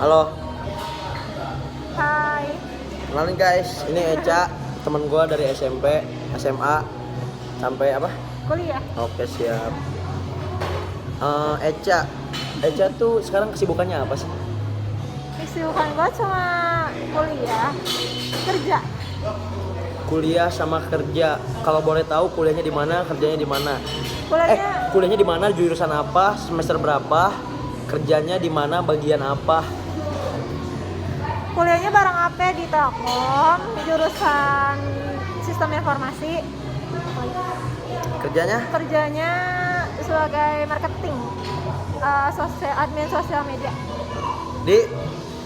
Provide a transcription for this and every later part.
Halo, Hai. kenalin guys, ini Eca, temen gue dari SMP, SMA, sampai apa? Kuliah. Oke siap. Eca tuh sekarang kesibukannya apa sih? Kesibukan gue cuma kuliah, kerja. Kuliah sama kerja. Kalau boleh tahu kuliahnya di mana, kerjanya di mana? Kuliahnya Kuliahnya di mana, jurusan apa, semester berapa, kerjanya di mana, bagian apa? kuliahnya bareng AP di Telkom, jurusan Sistem Informasi. Kerjanya? Sebagai marketing, admin sosial media Di?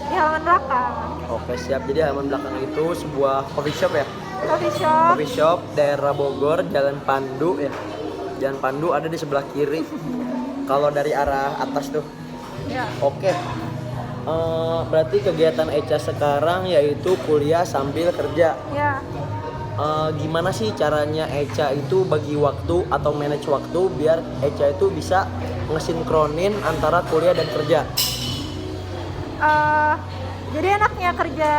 di halaman belakang. Oke siap. Jadi halaman belakang itu sebuah coffee shop ya? Coffee shop. Coffee shop daerah Bogor, Jalan Pandu ya. Jalan Pandu ada di sebelah kiri. Kalau dari arah atas tuh. Ya. Oke. Berarti kegiatan Eca sekarang yaitu kuliah sambil kerja. Ya. Gimana sih caranya Eca itu bagi waktu atau manage waktu biar Eca itu bisa ngesinkronin antara kuliah dan kerja? Jadi enaknya kerja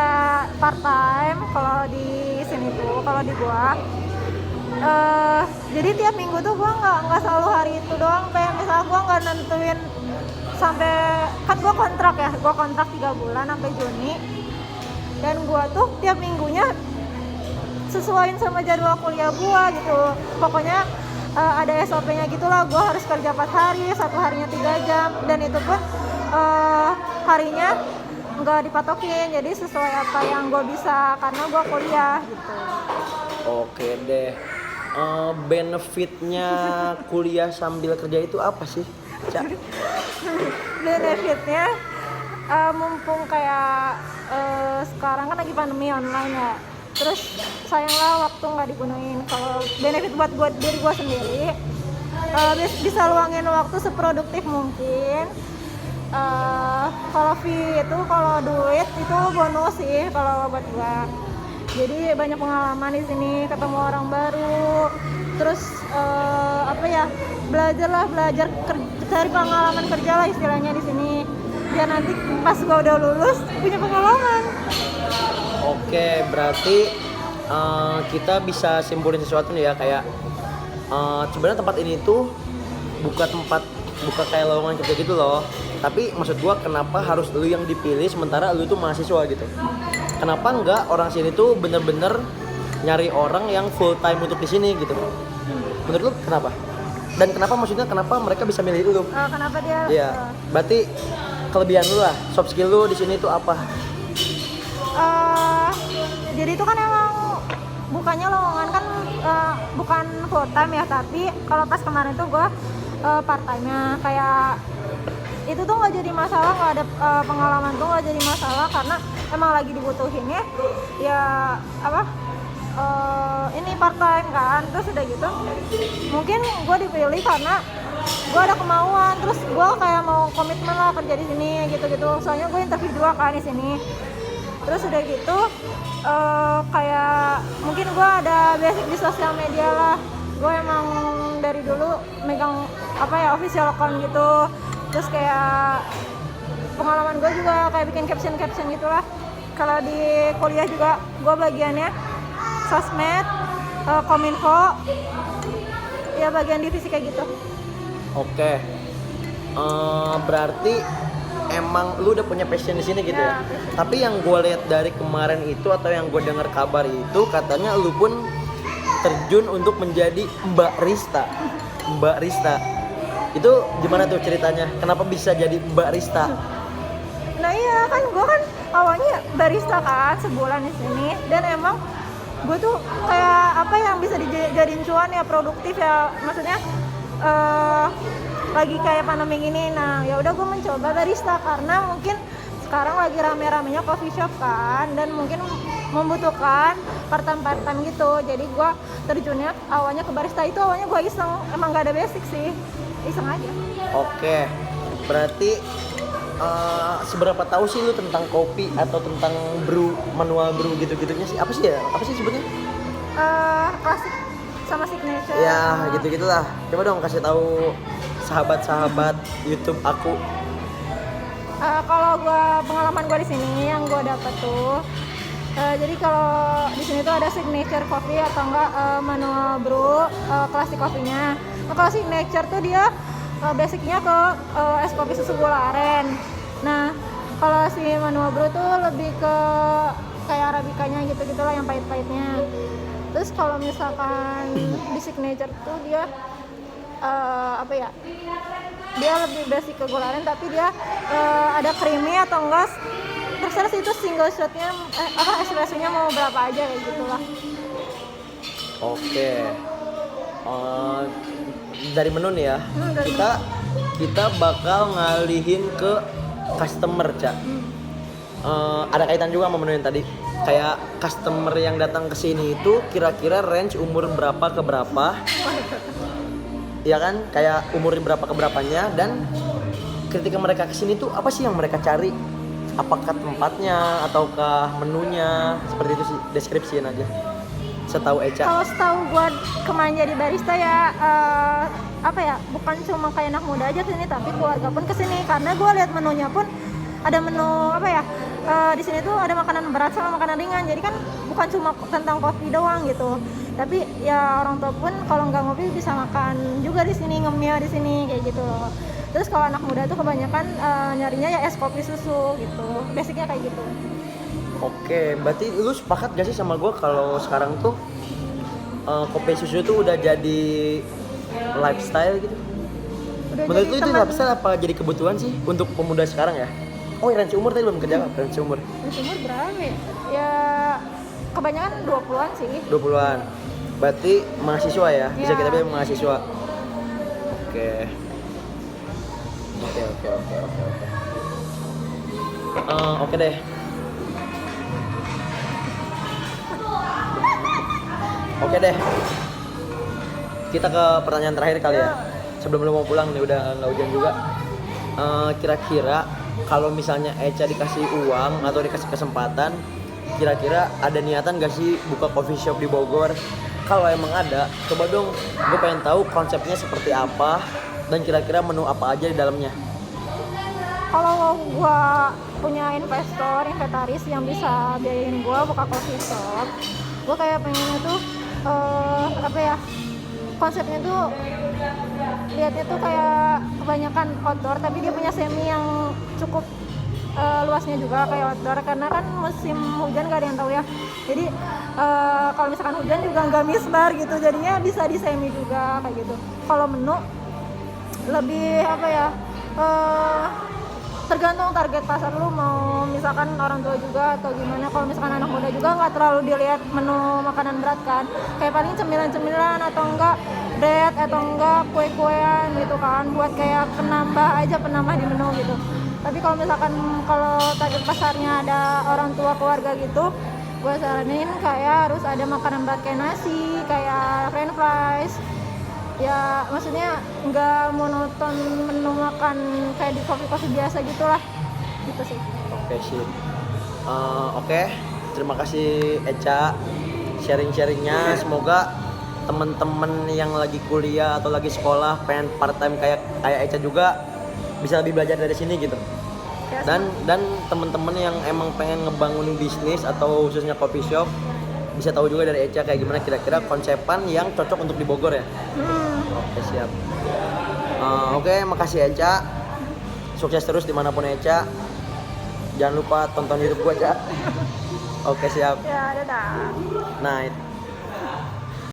part time kalau di sini tuh, kalau di gua. Jadi tiap minggu tuh gua nggak selalu hari itu doang. Kayak misalnya gua nggak nentuin sampai, kan gua kontrak 3 bulan sampai Juni. Dan gua tuh tiap minggunya sesuaiin sama jadwal kuliah gua gitu. Pokoknya ada SOP-nya gitulah. Gua harus kerja 4 hari, satu harinya 3 jam, dan itu pun harinya nggak dipatokin, jadi sesuai apa yang gue bisa karena gue kuliah gitu. Oke deh. Benefitnya kuliah sambil kerja itu apa sih, Ca? Benefitnya mumpung kayak sekarang kan lagi pandemi online ya, terus sayanglah waktu nggak digunain. Kalau benefit buat diri gue sendiri, bisa luangin waktu seproduktif mungkin. Kalau fee itu, kalau duit itu bonus sih kalau buat gua. Jadi banyak pengalaman di sini, ketemu orang baru, terus belajar cari pengalaman kerja lah istilahnya di sini. Biar nanti pas gua udah lulus punya pengalaman. Oke, berarti kita bisa simpulin sesuatu nih ya, kayak sebenarnya tempat ini tuh buka kayak lowongan kerja gitu loh. Tapi maksud gua, kenapa harus lu yang dipilih sementara lu tuh mahasiswa gitu? Kenapa enggak orang sini tuh bener-bener nyari orang yang full time untuk di sini gitu? Menurut lu kenapa? Dan kenapa mereka bisa milih lu? Kenapa dia? Iya. Berarti kelebihan lu lah, soft skill lu di sini tuh apa? Jadi itu kan emang bukannya lowongan kan bukan full time ya, tapi kalau pas kemarin tuh gue part time-nya. Kayak itu tuh nggak jadi masalah, nggak ada pengalaman tuh nggak jadi masalah karena emang lagi dibutuhinnya ya ini part time kan. Terus udah gitu mungkin gue dipilih karena gue ada kemauan, terus gue kayak mau komitmen lah kerja di sini gitu. Soalnya gue interview 2 kan di sini. Terus udah gitu kayak mungkin gue ada basic di sosial media lah. Gue emang dari dulu megang official account gitu. Terus kayak pengalaman gue juga kayak bikin caption gitulah. Kalau di kuliah juga gue bagiannya sosmed, kominfo, ya bagian divisi kayak gitu. Oke. Berarti emang lu udah punya passion di sini gitu ya? Tapi yang gue lihat dari kemarin itu, atau yang gue dengar kabar itu, katanya lu pun terjun untuk menjadi Mbak Rista. Itu gimana tuh ceritanya? Kenapa bisa jadi Mbak Rista? Nah iya kan, gue kan awalnya barista kan sebulan di sini, dan emang gue tuh kayak yang bisa dijadiin cuan ya, produktif ya, maksudnya lagi kayak pandemi gini. Nah ya udah gue mencoba barista karena mungkin sekarang lagi rame-ramenya coffee shop kan, dan mungkin membutuhkan part-time gitu. Jadi gue terjunnya awalnya ke barista. Itu awalnya gue iseng, emang gak ada basic sih, iseng aja. Oke, berarti seberapa tahu sih lu tentang kopi atau tentang manual brew gitu-gitunya sih? Apa sih sebutnya? Klasik sama signature. Ya, gitu-gitulah. Coba dong kasih tahu sahabat-sahabat YouTube aku. Kalau pengalaman gue di sini yang gue dapet tuh, jadi kalau di sini tuh ada signature coffee atau enggak manual brew, classic coffee-nya. Nah, kalau signature tuh dia basicnya ke es kopi susu gula aren. Nah, kalau si manual brew tuh lebih ke kayak arabikanya gitu-gitu lah yang pahit-pahitnya. Terus kalau misalkan di signature tuh dia apa ya? Dia lebih basic ke gula aren tapi dia ada creamy atau enggak terserah sih itu single shotnya espressonya mau berapa aja kayak gitulah. Oke. Dari menu nih ya, Dari kita bakal ngalihin ke customer, Cak. Ada kaitan juga sama menu yang tadi. Kayak customer yang datang ke sini itu kira-kira range umur berapa ke berapa? Ya kan, kayak umur berapa ke berapanya, dan ketika mereka kesini tuh apa sih yang mereka cari? Apakah tempatnya ataukah menunya? Seperti itu sih, deskripsiin aja. Setahu Eca. Kalau setahu gue kemarin jadi barista ya apa ya, bukan cuma kayak anak muda aja kesini tapi keluarga pun kesini, karena gue lihat menunya pun ada menu apa ya, di sini tuh ada makanan berat sama makanan ringan, jadi kan bukan cuma tentang kopi doang gitu. Tapi ya orang tua pun kalau nggak ngopi bisa makan juga di sini, ngemil di sini kayak gitu loh. Terus kalau anak muda tuh kebanyakan nyarinya ya es kopi susu gitu, basicnya kayak gitu. Oke, berarti lu sepakat gak sih sama gue kalau sekarang tuh kopi susu tuh udah jadi lifestyle gitu? Udah Menurut jadi lu itu teman. lifestyle apa jadi kebutuhan sih untuk pemuda sekarang ya? Oh, range umur tadi belum kejawab, range umur Umur berapa ya? Ya kebanyakan 20-an sih. 20-an. Berarti mahasiswa ya? Bisa Ya. kita bilang mahasiswa. Oke. Oke deh. Oke deh. Kita ke pertanyaan terakhir kali ya. Sebelum lu mau pulang nih, udah nggak hujan juga. Kira-kira kalau misalnya Eca dikasih uang atau dikasih kesempatan, kira-kira ada niatan gak sih buka coffee shop di Bogor? Kalau emang ada, coba dong, gue pengen tahu konsepnya seperti apa dan kira-kira menu apa aja di dalamnya. Kalau gua punya inventaris yang bisa biayain gua buka coffee shop, gua kayak pengennya tuh apa ya, konsepnya tuh lihatnya tuh kayak kebanyakan outdoor tapi dia punya semi yang cukup luasnya juga kayak outdoor, karena kan musim hujan gak ada yang tahu ya. Jadi kalau misalkan hujan juga nggak misbar gitu, jadinya bisa di semi juga kayak gitu. Kalau menu lebih apa ya, tergantung target pasar lu, mau misalkan orang tua juga atau gimana. Kalau misalkan anak muda juga nggak terlalu dilihat menu makanan berat kan, kayak paling cemilan-cemilan atau enggak bread atau enggak kue-kuean gitu kan, buat kayak penambah di menu gitu. Tapi kalau misalkan target pasarnya ada orang tua keluarga gitu, gue saranin kayak harus ada makanan berat kayak nasi, kayak french fries. Ya maksudnya nggak monoton menu makan kayak di coffee biasa gitulah, gitu sih. Oke sih. Oke, terima kasih Eca sharing-sharingnya. Semoga teman-teman yang lagi kuliah atau lagi sekolah pengen part time kayak Eca juga bisa lebih belajar dari sini gitu. Ya, Dan teman-teman yang emang pengen ngebangun bisnis atau khususnya coffee shop bisa tahu juga dari Eca kayak gimana kira-kira konsepan yang cocok untuk di Bogor ya. Oke, siap. Oke, makasih Eca. Sukses terus dimanapun Eca. Jangan lupa tonton YouTube gua, Eca. Oke, siap. ya dadah. Night.